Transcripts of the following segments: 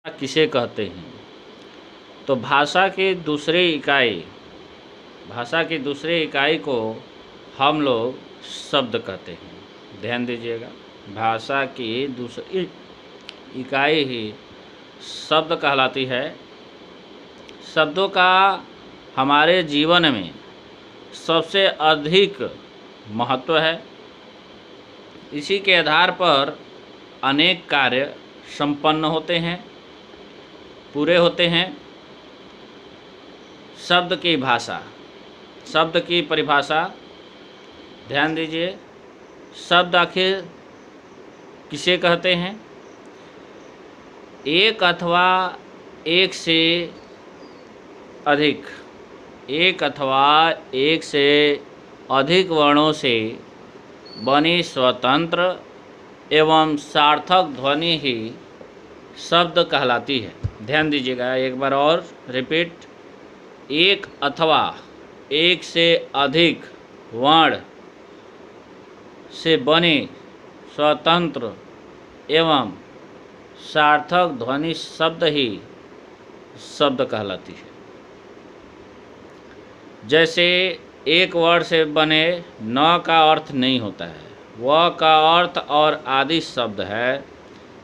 किसे कहते हैं? तो भाषा की दूसरी इकाई को हम लोग शब्द कहते हैं। ध्यान दीजिएगा, भाषा की दूसरी इकाई ही शब्द कहलाती है। शब्दों का हमारे जीवन में सबसे अधिक महत्व है। इसी के आधार पर अनेक कार्य संपन्न होते हैं, पूरे होते हैं। शब्द की भाषा, शब्द की परिभाषा ध्यान दीजिए। शब्द आखिर किसे कहते हैं? एक अथवा एक से अधिक वर्णों से बनी स्वतंत्र एवं सार्थक ध्वनि ही शब्द कहलाती है। ध्यान दीजिएगा, एक बार और रिपीट। एक अथवा एक से अधिक वर्ण से बने स्वतंत्र एवं सार्थक ध्वनि शब्द ही शब्द कहलाती है। जैसे एक वर्ण से बने न का अर्थ नहीं होता है, व का अर्थ और आदि शब्द है,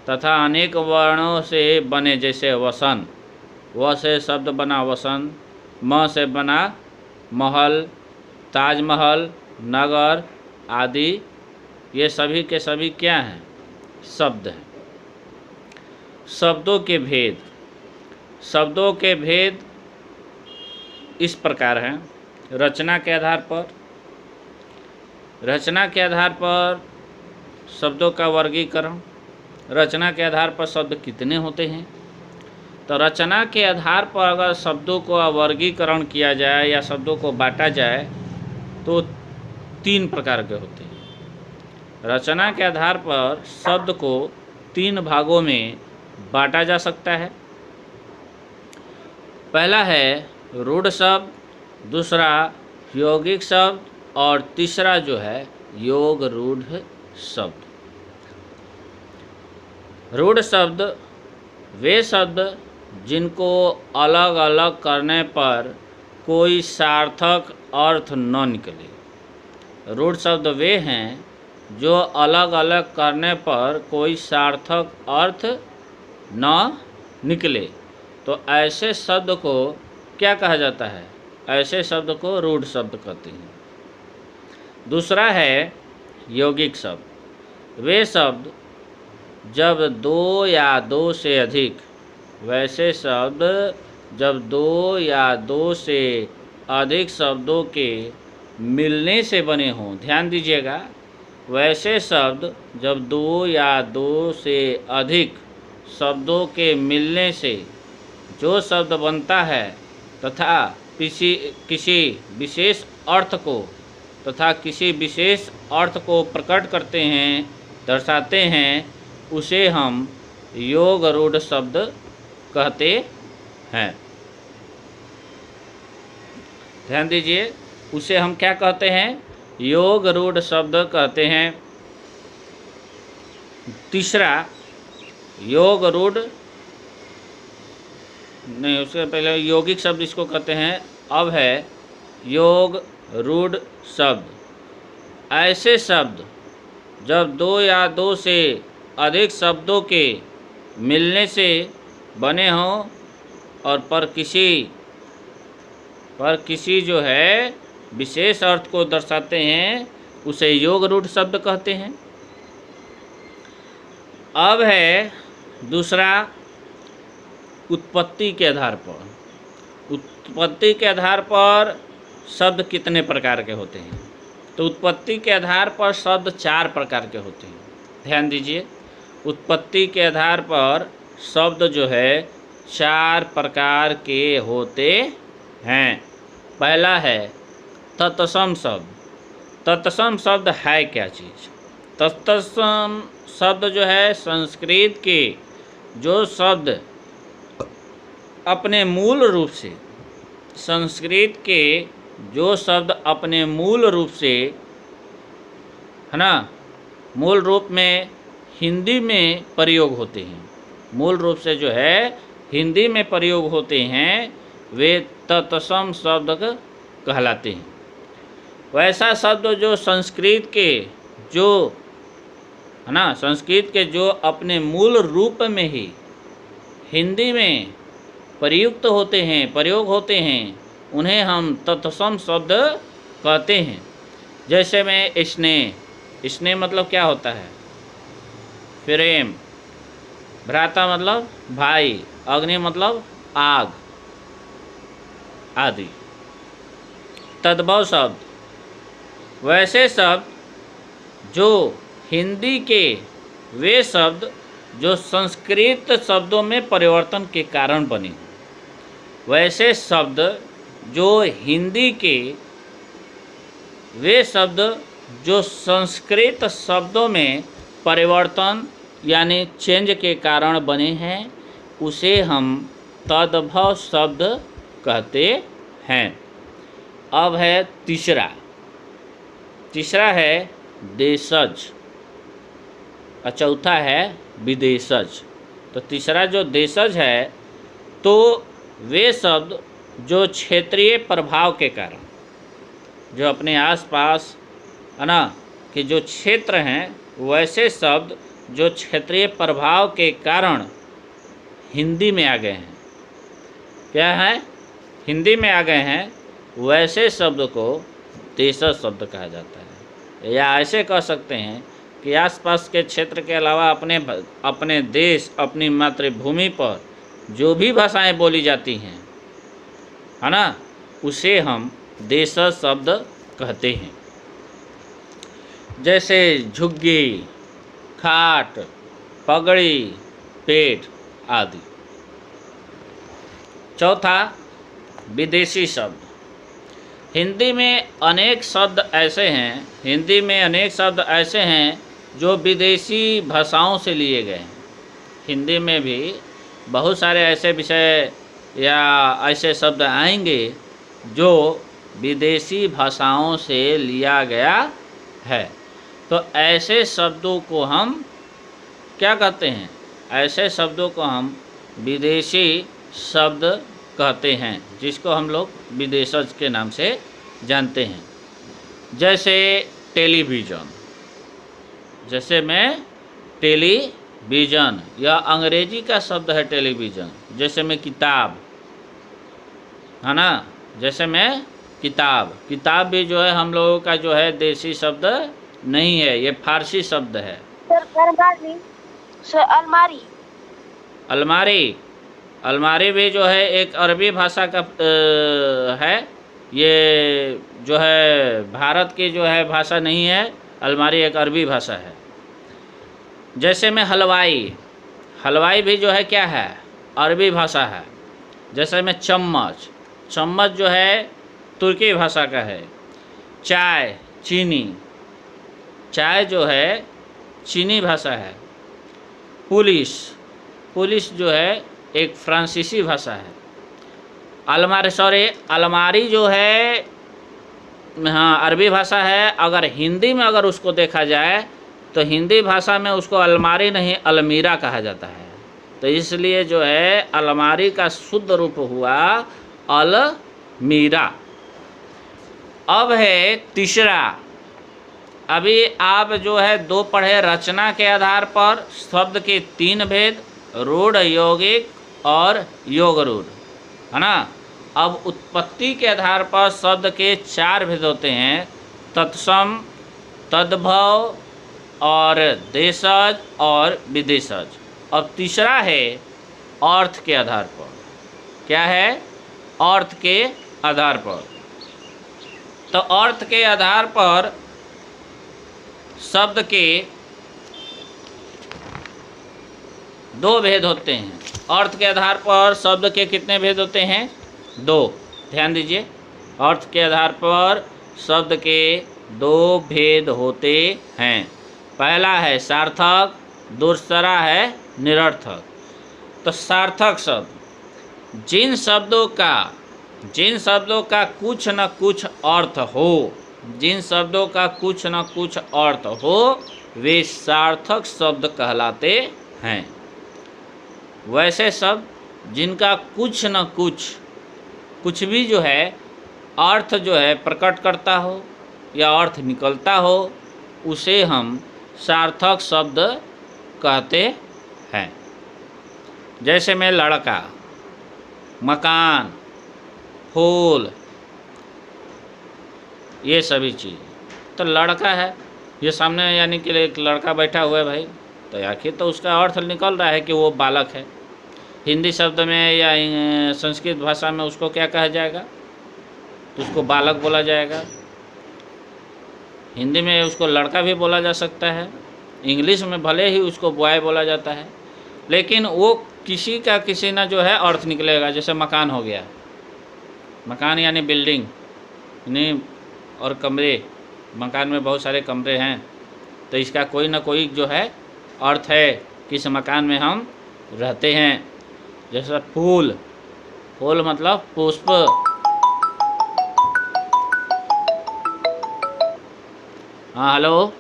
तथा अनेक वर्णों से बने जैसे वसन, व से शब्द बना वसन, म से बना महल, ताजमहल, नगर आदि, ये सभी के सभी क्या हैं? शब्द हैं। शब्दों के भेद इस प्रकार हैं। रचना के आधार पर शब्दों का वर्गीकरण। रचना के आधार पर शब्द कितने होते हैं? तो रचना के आधार पर अगर शब्दों को वर्गीकरण किया जाए या शब्दों को बांटा जाए तो 3 प्रकार के होते हैं। रचना के आधार पर शब्द को 3 भागों में बांटा जा सकता है। पहला है रूढ़ शब्द, दूसरा यौगिक शब्द और तीसरा जो है योग रूढ़ शब्द। रूढ़ शब्द वे शब्द जिनको अलग अलग करने पर कोई सार्थक अर्थ न निकले। रूढ़ शब्द वे हैं जो अलग अलग करने पर कोई सार्थक अर्थ न निकले। तो ऐसे शब्द को क्या कहा जाता है? ऐसे शब्द को रूढ़ शब्द कहते हैं। दूसरा है यौगिक शब्द। वे शब्द जब 2 या 2 से अधिक, वैसे शब्द जब 2 या 2 से अधिक शब्दों के मिलने से बने हों। ध्यान दीजिएगा, वैसे शब्द जब 2 या 2 से अधिक शब्दों के मिलने से जो शब्द बनता है तथा किसी विशेष अर्थ को प्रकट करते हैं, दर्शाते हैं, उसे हम योग रूढ़ शब्द कहते हैं। ध्यान दीजिए, उसे हम क्या कहते हैं? योग रूढ़ शब्द कहते हैं। तीसरा योग रूढ़ नहीं, उसके पहले यौगिक शब्द इसको कहते हैं। अब है योग रूढ़ शब्द। ऐसे शब्द जब 2 या 2 से अधिक शब्दों के मिलने से बने हों और पर किसी जो है विशेष अर्थ को दर्शाते हैं, उसे योग रूढ़ शब्द कहते हैं। अब है दूसरा उत्पत्ति के आधार पर। उत्पत्ति के आधार पर शब्द कितने प्रकार के होते हैं? तो उत्पत्ति के आधार पर शब्द 4 प्रकार के होते हैं। ध्यान दीजिए, उत्पत्ति के आधार पर शब्द जो है 4 प्रकार के होते हैं। पहला है तत्सम शब्द। तत्सम शब्द है क्या चीज़? तत्सम शब्द जो है संस्कृत के जो शब्द अपने मूल रूप से है ना, मूल रूप में हिंदी में प्रयोग होते हैं, मूल रूप से जो है हिंदी में प्रयोग होते हैं वे तत्सम शब्द कहलाते हैं। वैसा शब्द जो संस्कृत के जो है ना, संस्कृत के जो अपने मूल रूप में ही हिंदी में प्रयुक्त होते हैं, प्रयोग होते हैं, उन्हें हम तत्सम शब्द कहते हैं। जैसे में स्नेह, स्नेह मतलब क्या होता है? प्रेम। भ्राता मतलब भाई, अग्नि मतलब आग आदि। तद्भव शब्द, वैसे शब्द जो हिंदी के वे शब्द जो संस्कृत शब्दों में परिवर्तन के कारण बने। वैसे शब्द जो हिंदी के वे शब्द जो संस्कृत शब्दों में परिवर्तन यानी चेंज के कारण बने हैं, उसे हम तद्भव शब्द कहते हैं। अब है तीसरा, तीसरा है देशज और चौथा है विदेशज। तो तीसरा जो देशज है, तो वे शब्द जो क्षेत्रीय प्रभाव के कारण, जो अपने आसपास है ना कि जो क्षेत्र हैं, वैसे शब्द जो क्षेत्रीय प्रभाव के कारण हिंदी में आ गए हैं। क्या है? हिंदी में आ गए हैं, वैसे शब्द को देशज शब्द कहा जाता है। या ऐसे कह सकते हैं कि आसपास के क्षेत्र के अलावा अपने देश, अपनी मातृभूमि पर जो भी भाषाएं बोली जाती हैं, है ना, उसे हम देशज शब्द कहते हैं। जैसे झुग्गी, खाट, पगड़ी, पेट आदि। चौथा विदेशी शब्द। हिंदी में अनेक शब्द ऐसे हैं, हिंदी में अनेक शब्द ऐसे हैं जो विदेशी भाषाओं से लिए गए हैं। हिंदी में भी बहुत सारे ऐसे विषय या ऐसे शब्द आएंगे जो विदेशी भाषाओं से लिया गया है। तो ऐसे शब्दों को हम क्या कहते हैं? ऐसे शब्दों को हम विदेशी शब्द कहते हैं, जिसको हम लोग विदेशज के नाम से जानते हैं। जैसे टेलीविज़न, जैसे में टेलीविज़न, यह अंग्रेजी का शब्द है टेलीविज़न। जैसे में किताब, है ना, जैसे में किताब, किताब भी जो है हम लोगों का जो है देसी शब्द नहीं है, ये फारसी शब्द है। सर अलमारी, अलमारी, अलमारी भी जो है एक अरबी भाषा का है। ये जो है भारत की जो है भाषा नहीं है, अलमारी एक अरबी भाषा है। जैसे में हलवाई, हलवाई भी जो है क्या है? अरबी भाषा है। जैसे में चम्मच, चम्मच जो है तुर्की भाषा का है। चाय, चीनी, चाय जो है चीनी भाषा है। पुलिस, पुलिस जो है एक फ्रांसीसी भाषा है। अलमारी जो है हाँ अरबी भाषा है। अगर हिंदी में अगर उसको देखा जाए तो हिंदी भाषा में उसको अलमारी नहीं अलमीरा कहा जाता है। तो इसलिए जो है अलमारी का शुद्ध रूप हुआ अलमीरा। अब है तीसरा, अभी आप जो है दो पढ़े रचना के आधार पर शब्द के तीन भेद, रूढ़, यौगिक और योग रूढ़, है ना। अब उत्पत्ति के आधार पर शब्द के चार भेद होते हैं, तत्सम, तद्भव और देशज और विदेशज। अब तीसरा है अर्थ के आधार पर। क्या है? अर्थ के आधार पर। तो अर्थ के आधार पर शब्द के दो भेद होते हैं। अर्थ के आधार पर शब्द के कितने भेद होते हैं? दो। ध्यान दीजिए, अर्थ के आधार पर शब्द के दो भेद होते हैं। पहला है सार्थक, दूसरा है निरर्थक। तो सार्थक शब्द, जिन शब्दों का कुछ न कुछ अर्थ हो, जिन शब्दों का कुछ न कुछ अर्थ हो, वे सार्थक शब्द कहलाते हैं। वैसे शब्द जिनका कुछ न कुछ भी जो है अर्थ जो है प्रकट करता हो या अर्थ निकलता हो, उसे हम सार्थक शब्द कहते हैं। जैसे में लड़का, मकान, फूल, ये सभी चीज़। तो लड़का है, ये सामने यानी कि एक लड़का बैठा हुआ है भाई, तो आखिर तो उसका अर्थ निकल रहा है कि वो बालक है। हिंदी शब्द में या संस्कृत भाषा में उसको क्या कहा जाएगा? तो उसको बालक बोला जाएगा। हिंदी में उसको लड़का भी बोला जा सकता है, इंग्लिश में भले ही उसको बॉय बोला जाता है, लेकिन वो किसी का किसी ना जो है अर्थ निकलेगा। जैसे मकान हो गया, मकान यानी बिल्डिंग यानी और कमरे, मकान में बहुत सारे कमरे हैं, तो इसका कोई ना कोई जो है अर्थ है किस मकान में हम रहते हैं। जैसे फूल, फूल मतलब पुष्प। हाँ हेलो,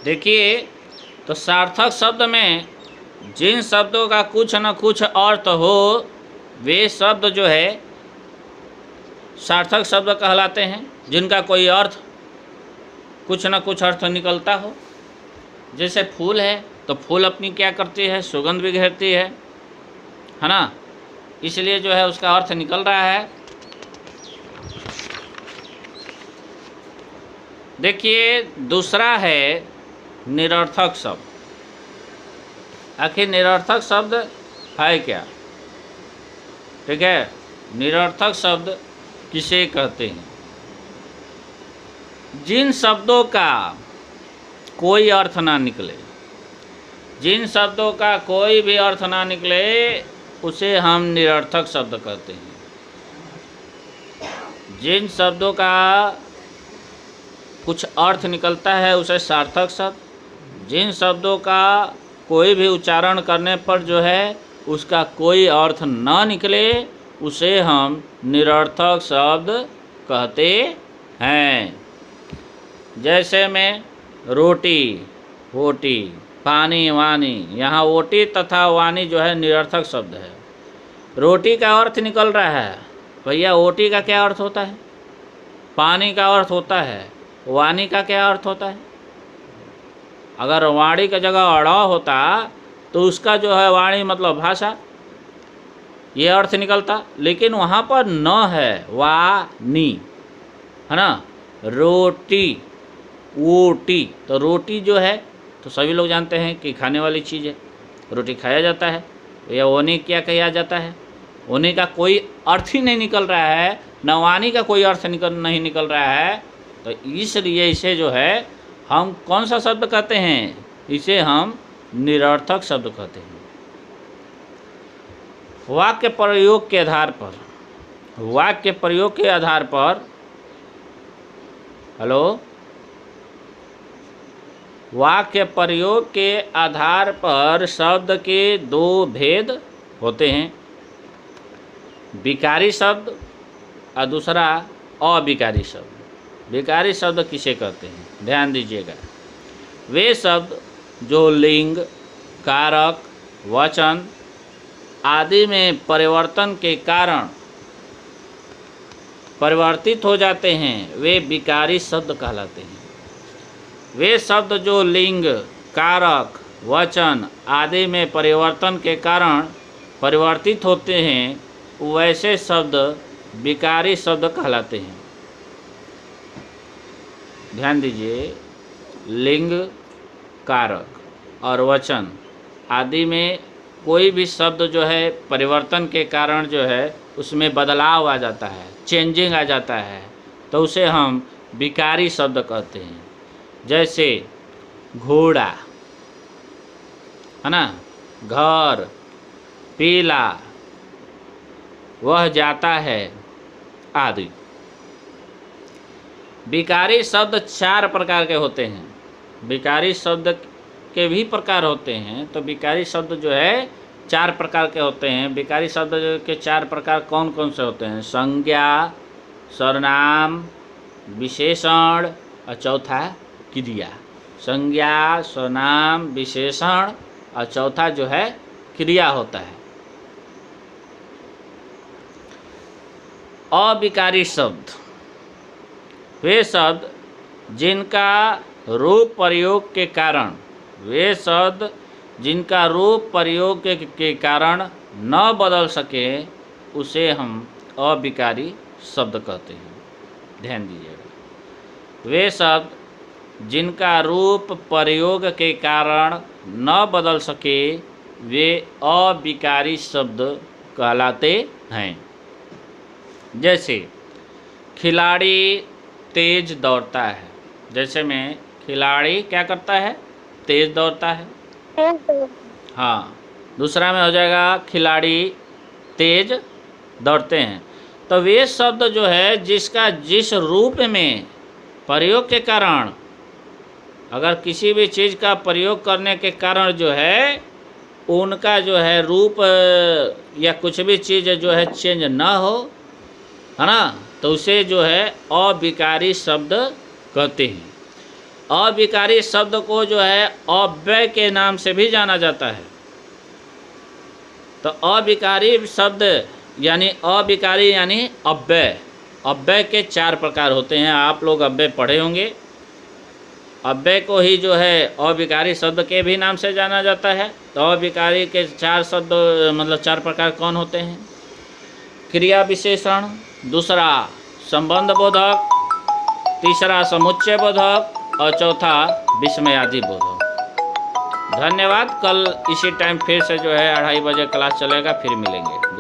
देखिए, तो सार्थक शब्द में जिन शब्दों का कुछ न कुछ अर्थ हो, वे शब्द जो है सार्थक शब्द कहलाते हैं। जिनका कोई अर्थ, कुछ न कुछ अर्थ निकलता हो। जैसे फूल है, तो फूल अपनी क्या करती है? सुगंध बिखेरती है ना, इसलिए जो है उसका अर्थ निकल रहा है। देखिए, दूसरा है निरर्थक शब्द। आखिर निरर्थक शब्द है क्या? ठीक है, निरर्थक शब्द किसे कहते हैं? जिन शब्दों का कोई अर्थ ना निकले, जिन शब्दों का कोई भी अर्थ ना निकले, उसे हम निरर्थक शब्द कहते हैं। जिन शब्दों का कुछ अर्थ निकलता है उसे सार्थक शब्द, जिन शब्दों का कोई भी उच्चारण करने पर जो है उसका कोई अर्थ न निकले, उसे हम निरर्थक शब्द कहते हैं। जैसे में रोटी, वोटी, पानी, वानी, यहाँ वोटी तथा वानी जो है निरर्थक शब्द है। रोटी का अर्थ निकल रहा है, भैया वोटी का क्या अर्थ होता है? पानी का अर्थ होता है, वाणी का क्या अर्थ होता है? अगर वाणी का जगह अड़ा होता तो उसका जो है वाणी मतलब भाषा, ये अर्थ निकलता, लेकिन वहाँ पर न है, वानी है ना। रोटी, वोटी, तो रोटी जो है तो सभी लोग जानते हैं कि खाने वाली चीज़ है, रोटी खाया जाता है। या ओनी क्या कहा जाता है? ओनी का कोई अर्थ ही नहीं निकल रहा है, न वाणी का कोई अर्थ नहीं निकल रहा है, तो इसलिए इसे जो है हम कौन सा शब्द कहते हैं? इसे हम निरर्थक शब्द कहते हैं। वाक्य प्रयोग के आधार पर, वाक्य प्रयोग के आधार पर, हेलो, वाक्य प्रयोग के आधार पर शब्द के दो भेद होते हैं, विकारी शब्द और दूसरा अविकारी शब्द। विकारी शब्द किसे कहते हैं? ध्यान दीजिएगा, वे शब्द जो लिंग, कारक, वचन आदि में परिवर्तन के कारण परिवर्तित हो जाते हैं, वे विकारी शब्द कहलाते हैं। वे शब्द जो लिंग, कारक, वचन आदि में परिवर्तन के कारण परिवर्तित होते हैं, वैसे शब्द विकारी शब्द कहलाते हैं। ध्यान दीजिए, लिंग, कारक और वचन आदि में कोई भी शब्द जो है परिवर्तन के कारण जो है उसमें बदलाव आ जाता है, चेंजिंग आ जाता है, तो उसे हम विकारी शब्द कहते हैं। जैसे घोड़ा है ना, घर, पीला, वह जाता है आदि। विकारी शब्द चार प्रकार के होते हैं। विकारी शब्द के भी प्रकार होते हैं, तो विकारी शब्द जो है चार प्रकार के होते हैं। विकारी शब्द के चार प्रकार कौन कौन से होते हैं? संज्ञा, सर्वनाम, विशेषण और चौथा क्रिया। संज्ञा, सर्वनाम, विशेषण और चौथा जो है क्रिया होता है। अविकारी शब्द वे शब्द जिनका रूप प्रयोग के कारण के कारण न बदल सके उसे हम अविकारी शब्द कहते हैं। ध्यान दीजिएगा, वे शब्द जिनका रूप प्रयोग के कारण न बदल सके वे अविकारी शब्द कहलाते हैं। जैसे खिलाड़ी तेज दौड़ता है, जैसे में खिलाड़ी क्या करता है, तेज दौड़ता है। हाँ, दूसरा में हो जाएगा खिलाड़ी तेज दौड़ते हैं। तो वे शब्द जो है जिसका जिस रूप में प्रयोग के कारण, अगर किसी भी चीज़ का प्रयोग करने के कारण जो है उनका जो है रूप या कुछ भी चीज़ जो है चेंज ना हो, है ना, तो उसे जो है अविकारी शब्द कहते हैं। अविकारी शब्द को जो है अव्यय के नाम से भी जाना जाता है। तो अविकारी शब्द यानी अव्यय। अव्यय के 4 प्रकार होते हैं, आप लोग अव्यय पढ़े होंगे। अव्यय को ही जो है अविकारी शब्द के भी नाम से जाना जाता है। तो अविकारी के 4 शब्द मतलब 4 प्रकार कौन होते हैं? क्रिया विशेषण, दूसरा संबंध बोधक, तीसरा समुच्चय बोधक और चौथा विस्मयादि बोधक। धन्यवाद। कल इसी टाइम फिर से जो है 2:30 बजे क्लास चलेगा, फिर मिलेंगे।